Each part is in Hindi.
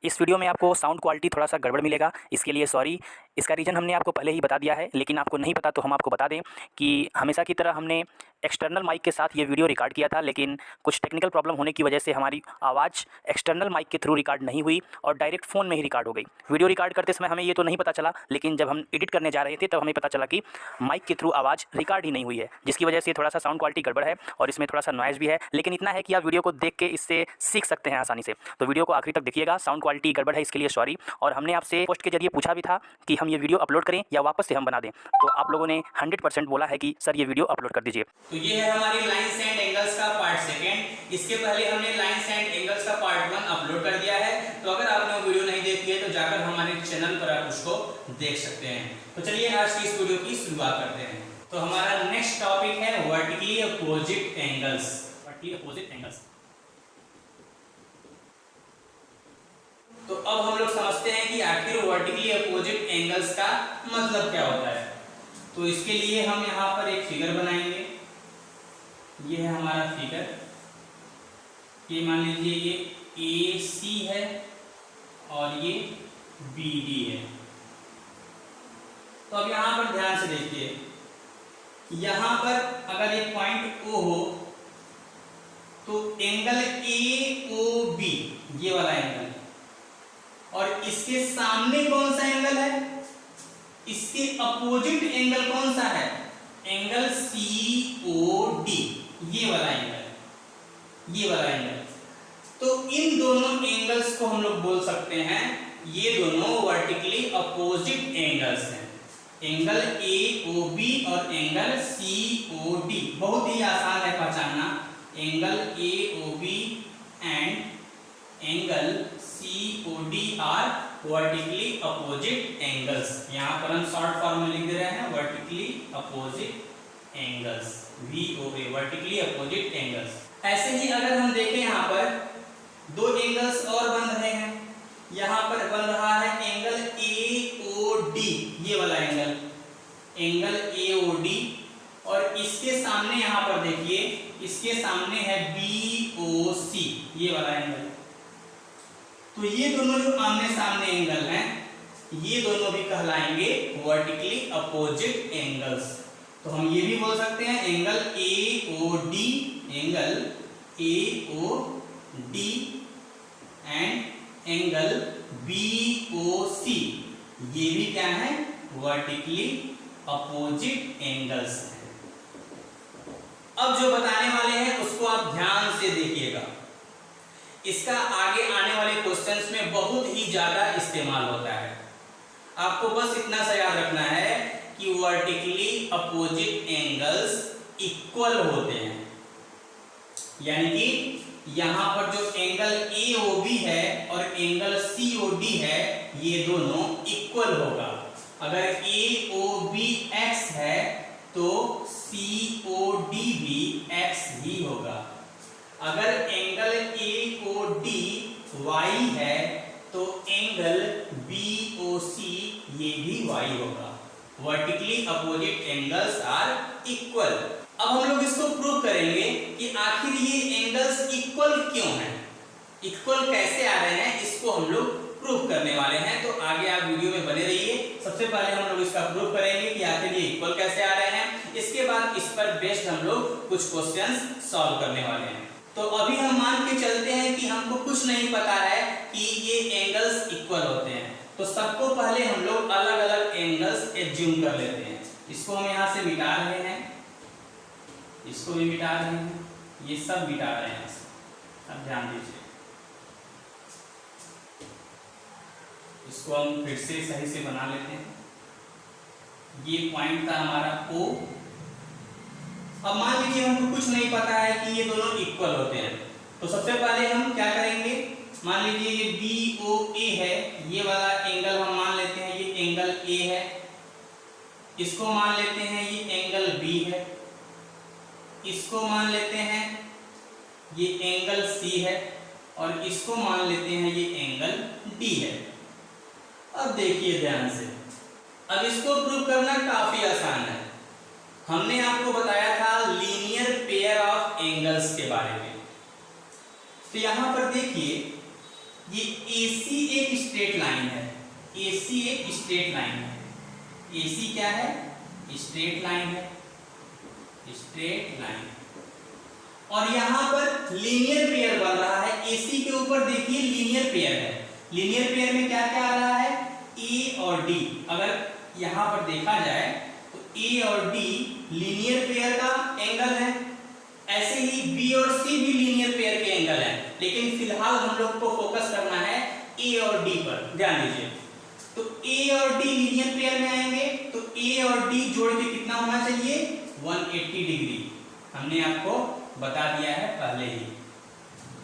इस वीडियो में आपको साउंड क्वालिटी थोड़ा सा गड़बड़ मिलेगा, इसके लिए सॉरी। इसका रीज़न हमने आपको पहले ही बता दिया है, लेकिन आपको नहीं पता तो हम आपको बता दें कि हमेशा की तरह हमने एक्सटर्नल माइक के साथ ये वीडियो रिकॉर्ड किया था, लेकिन कुछ टेक्निकल प्रॉब्लम होने की वजह से हमारी आवाज़ एक्सटर्नल माइक के थ्रू रिकॉर्ड नहीं हुई और डायरेक्ट फ़ोन में ही रिकॉर्ड हो गई। वीडियो रिकॉर्ड करते समय हमें ये तो नहीं पता चला, लेकिन जब हम एडिट करने जा रहे थे तब हमें पता चला कि माइक के थ्रू आवाज़ रिकॉर्ड ही नहीं हुई है, जिसकी वजह से थोड़ा सा साउंड क्वालिटी गड़बड़ है और इसमें थोड़ा सा नॉइज़ भी है। लेकिन इतना है कि आप वीडियो को देख के इससे सीख सकते हैं आसानी से। तो वीडियो को आखिरी तक देखिएगा। साउंड क्वालिटी गड़बड़ है, इसके लिए सॉरी। और हमने आपसे पोस्ट के जरिए पूछा भी था कि हम ये वीडियो अपलोड करें या वापस से हम बना दें, तो आप लोगों ने 100% बोला है कि सर ये वीडियो अपलोड कर दीजिए। तो ये है हमारी लाइन्स एंड एंगल्स का पार्ट सेकंड। इसके पहले हमने लाइन्स एंड एंगल्स का पार्ट 1 अपलोड कर दिया है, तो अगर आपने वो वीडियो नहीं देखी है तो जाकर हमारे चैनल पर आप उसको देख सकते हैं। तो चलिए आज की इस वीडियो की शुरुआत करते हैं। तो हमारा नेक्स्ट टॉपिक है vertically opposite angles. Vertically opposite angles. तो अब हम लोग समझते हैं कि आखिर वर्टिकली अपोजिट एंगल्स का मतलब क्या होता है। तो इसके लिए हम यहाँ पर एक फिगर बनाएंगे। ये है हमारा फिगर। ये मान लीजिए ये AC है और ये BD है। तो अब यहाँ पर ध्यान से देखिए, यहाँ पर अगर एक पॉइंट O हो तो एंगल AOB ये वाला एंगल, और इसके सामने कौन सा एंगल है, इसके अपोजिट एंगल कौन सा है, एंगल COD ये वाला एंगल, ये वाला एंगल। तो इन दोनों एंगल्स को हम लोग बोल सकते हैं, ये दोनों वर्टिकली अपोजिट एंगल्स हैं, एंगल AOB और एंगल COD। बहुत ही आसान है पहचानना, angle AOB and angle COD are vertically opposite angles. यहाँ पर हम शॉर्ट फॉर्म में लिख दे रहे हैं vertically opposite angles, VOA, vertically opposite angles. ऐसे ही अगर हम देखें यहाँ पर दो एंगल्स और बन रहे हैं। यहाँ पर बन रहा है एंगल AOD ये वाला एंगल, एंगल AOD, और इसके सामने यहाँ पर देखिए, इसके सामने है BOC ये वाला एंगल। तो ये दोनों जो आमने सामने एंगल हैं, ये दोनों भी कहलाएंगे वर्टिकली अपोजिट एंगल्स। तो हम ये भी बोल सकते हैं angle AOD, angle AOD and angle BOC, ये भी क्या है, वर्टिकली अपोजिट एंगल्स हैं। अब जो बताने वाले हैं उसको आप ध्यान से देखिएगा, इसका आगे आने वाले क्वेश्चंस में बहुत ही ज्यादा इस्तेमाल होता है। आपको बस इतना सा याद रखना है कि वर्टिकली अपोजिट एंगल्स इक्वल होते हैं, यानी कि यहां पर जो एंगल AOB है और एंगल COD है, ये दोनों इक्वल होगा। अगर AOB x है तो COD भी x ही होगा। अगर एंगल AOD y है तो एंगल BOC ये भी y होगा। Vertically opposite angles are equal. अब हम लोग इसको प्रूव करेंगे कि आखिर ये एंगल्स इक्वल क्यों हैं, इक्वल कैसे आ रहे हैं, इसको हम लोग प्रूव करने वाले हैं। तो आगे आप वीडियो में बने रहिए। सबसे पहले हम लोग इसका प्रूव करेंगे कि आखिर ये इक्वल कैसे आ रहे हैं। इसके बाद इस पर बेस्ड हम लोग कुछ क्वेश्चंस सॉल्व करने वाले हैं। तो अभी हम मान के चलते हैं कि हमको कुछ नहीं पता है कि ये एंगल्स इक्वल होते हैं, तो सबको पहले हम लोग अलग अलग एंगल्स एज्यूम कर लेते हैं। इसको हम यहाँ से मिटा रहे हैं, इसको भी मिटा रहे हैं, ये सब मिटा रहे हैं। अब ध्यान दीजिए, इसको हम फिर से सही से बना लेते हैं। ये पॉइंट था हमारा O। अब मान लीजिए हमको कुछ नहीं पता है कि ये दोनों इक्वल होते हैं, तो सबसे पहले हम क्या करेंगे, मान लीजिए ये BOA है, ये वाला एंगल हम मान लेते हैं ये एंगल A है, इसको मान लेते हैं ये एंगल B है, इसको मान लेते हैं ये एंगल C है, और इसको मान लेते हैं ये एंगल D है। अब देखिए ध्यान से, अब इसको प्रूव करना काफी आसान है। हमने आपको बताया था लीनियर पेयर ऑफ एंगल्स के बारे में। तो यहां पर देखिए ये AC एक स्ट्रेट लाइन है, AC एक स्ट्रेट लाइन है। AC क्या है? स्ट्रेट लाइन है, स्ट्रेट लाइन। और यहां पर लीनियर पेयर बन रहा है। AC के ऊपर देखिए लीनियर पेयर है। लीनियर पेयर में क्या क्या आ रहा है? A और D। अगर यहां पर देखा जाए तो A और D लीनियर पेयर का एंगल है। ऐसे ही B और C भी लीनियर पेयर के एंगल है, लेकिन फिलहाल हम लोग को फोकस करना है A और D पर। ध्यान दीजिए, तो A और D लीनियर पेयर में आएंगे तो A और D जोड़ के कितना होना चाहिए? 180 डिग्री। हमने आपको बता दिया है पहले ही।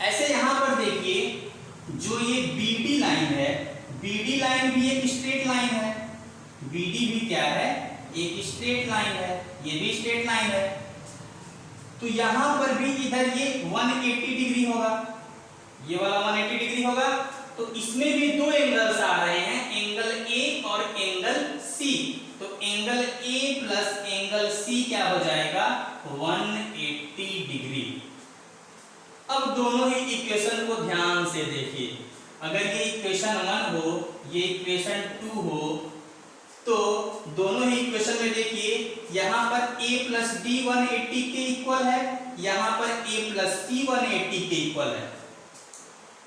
ऐसे यहां पर देखिए, जो ये BD लाइन है, BD लाइन भी एक स्ट्रेट लाइन है। BD भी क्या है? एक स्ट्रेट लाइन है, ये भी स्ट्रेट लाइन है। तो यहां पर भी इधर ये 180 डिग्री होगा, ये वाला 180 डिग्री होगा। तो इसमें भी दो एंगल्स आ रहे हैं, एंगल A और एंगल C। तो angle A plus angle C क्या हो जाएगा? 180 डिग्री। अब दोनों ही इक्वेशन को ध्यान से देखिए। अगर ये इक्वेशन 1 हो, ये इक्वेशन 2 हो, तो दोनों ही इक्वेशन में देखिए, यहां पर A प्लस D 180 के इक्वल है, यहां पर A प्लस C 180 के इक्वल है।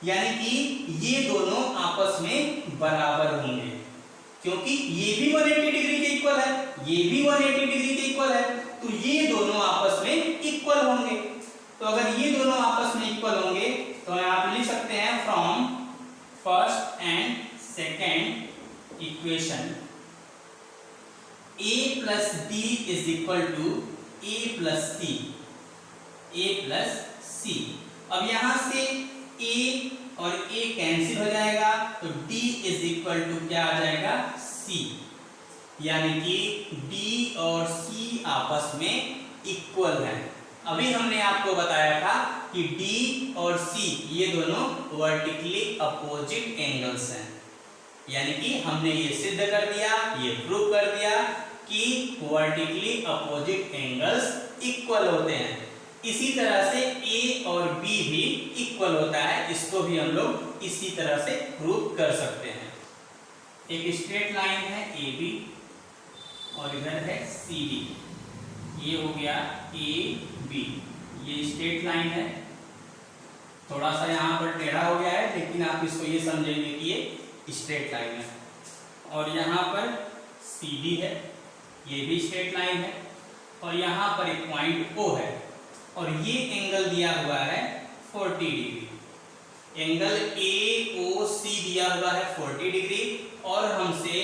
यानी कि ये दोनों आपस में बराबर होंगे, क्योंकि ये भी 180 डिग्री के इक्वल है, ये भी 180 डिग्री के इक्वल है। तो ये दोनों आपस में इक्वल होंगे। तो अगर ये दोनों आपस में इक्वल होंगे तो आप लिख सकते हैं from first and second equation A plus D is equal to A plus C, A plus C। अब यहां से A और A कैंसिल हो जाएगा, तो D इज इक्वल टू क्या आ जाएगा? C। यानी कि D और C आपस में इक्वल है। अभी हमने आपको बताया था कि D और C ये दोनों वर्टिकली अपोजिट एंगल्स हैं। यानी कि हमने ये सिद्ध कर दिया, ये प्रूव कर दिया कि वर्टिकली अपोजिट एंगल्स इक्वल होते हैं। इसी तरह से A और B भी इक्वल होता है, इसको भी हम लोग इसी तरह से प्रूव कर सकते हैं। एक स्ट्रेट लाइन है AB और इधर है CD, ये हो गया AB, ये स्ट्रेट लाइन है। थोड़ा सा यहाँ पर टेढ़ा हो गया है, लेकिन आप इसको ये समझेंगे कि ये स्ट्रेट लाइन है। और यहाँ पर CD है, ये भी स्ट्रेट लाइन है। और यहाँ पर एक पॉइंट O है, और ये एंगल दिया हुआ है 40 डिग्री। एंगल AOC दिया हुआ है 40 डिग्री, और हमसे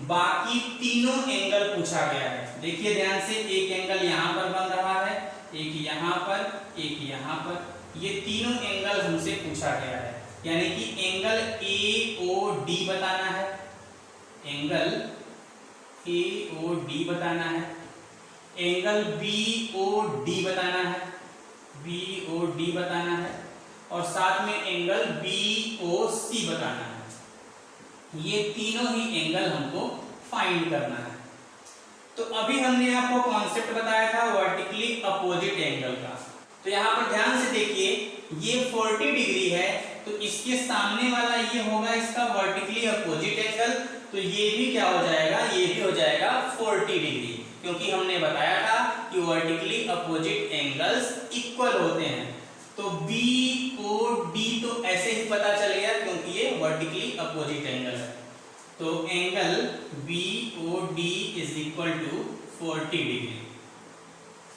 बाकी तीनों एंगल पूछा गया है। देखिए ध्यान से, एक एंगल यहाँ पर बन रहा है, एक यहाँ पर, एक यहाँ पर। ये तीनों एंगल हमसे पूछा गया है। यानी कि एंगल AOD बताना है, एंगल AOD बताना है, एंगल BOD बताना है, BOD बताना है, और साथ में एंगल BOC बताना है। ये तीनों ही एंगल हमको फाइंड करना है। तो अभी हमने आपको कॉन्सेप्ट बताया था वर्टिकली अपोजिट एंगल का। तो यहाँ पर ध्यान से देखिए, ये 40 डिग्री है, तो इसके सामने वाला ये होगा इसका वर्टिकली अपोजिट एंगल। तो ये भी क्या हो जाएगा? ये भी हो जाएगा 40 डिग्री, क्योंकि हमने बताया था कि वर्टिकली अपोजिट एंगल्स इक्वल होते हैं। तो BOD तो ऐसे ही पता चल गया, क्योंकि ये वर्टिकली अपोजिट एंगल है। तो angle BOD is equal to 40 degree.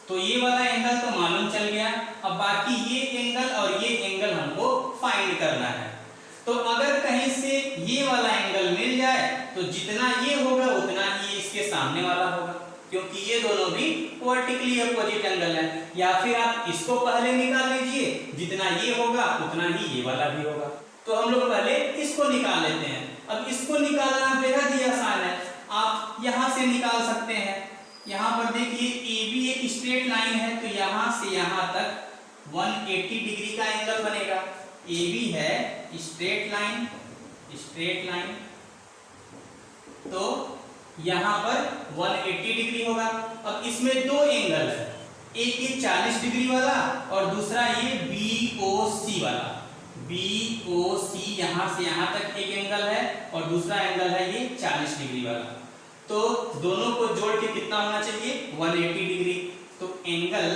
तो ये वाला एंगल तो मालूम चल गया। अब बाकी ये एंगल और ये एंगल हमको फाइंड करना है। तो अगर कहीं से ये वाला एंगल मिल जाए, तो जितना ये होगा उतना ही इसके सामने वाला होगा, क्योंकि ये दोनों भी वर्टिकली अपोजिट एंगल है। या फिर आप इसको पहले निकाल लीजिए, जितना ये होगा उतना ही ये वाला भी होगा। तो हम लोग पहले इसको निकाल लेते हैं। अब इसको निकालना बेहद ही आसान है, आप यहां से निकाल सकते हैं। यहाँ पर देखिए AB एक स्ट्रेट लाइन है, तो यहाँ से यहाँ तक 180 डिग्री का एंगल बनेगा। AB है स्ट्रेट लाइन, स्ट्रेट लाइन, तो यहाँ पर 180 डिग्री होगा। अब इसमें दो एंगल है, एक ये 40 डिग्री वाला और दूसरा ये BOC वाला। BOC यहाँ से यहाँ तक एक एंगल है और दूसरा एंगल है ये 40 डिग्री वाला। तो दोनों को जोड़ के कितना होना चाहिए 180 डिग्री। तो एंगल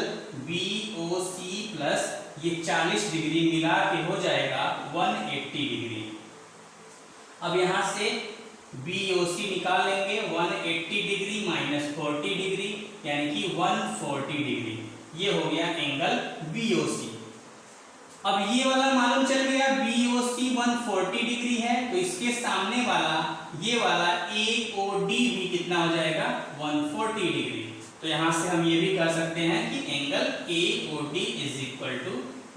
BOC प्लस ये 40 डिग्री मिला के हो जाएगा 180 डिग्री। अब यहाँ से BOC निकाल लेंगे 180 डिग्री माइनस 40 डिग्री यानी कि 140 डिग्री। ये हो गया एंगल BOC। अब ये वाला मालूम चल गया BOC 140 डिग्री है, तो इसके सामने वाला ये वाला AOD भी कितना हो जाएगा 140 डिग्री। तो यहां से हम ये भी कह सकते हैं कि angle AOD is equal to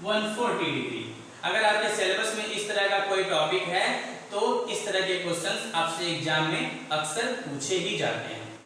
140 degree. अगर आपके सिलेबस में इस तरह का कोई टॉपिक है तो इस तरह के क्वेश्चंस आपसे एग्जाम में अक्सर पूछे ही जाते हैं।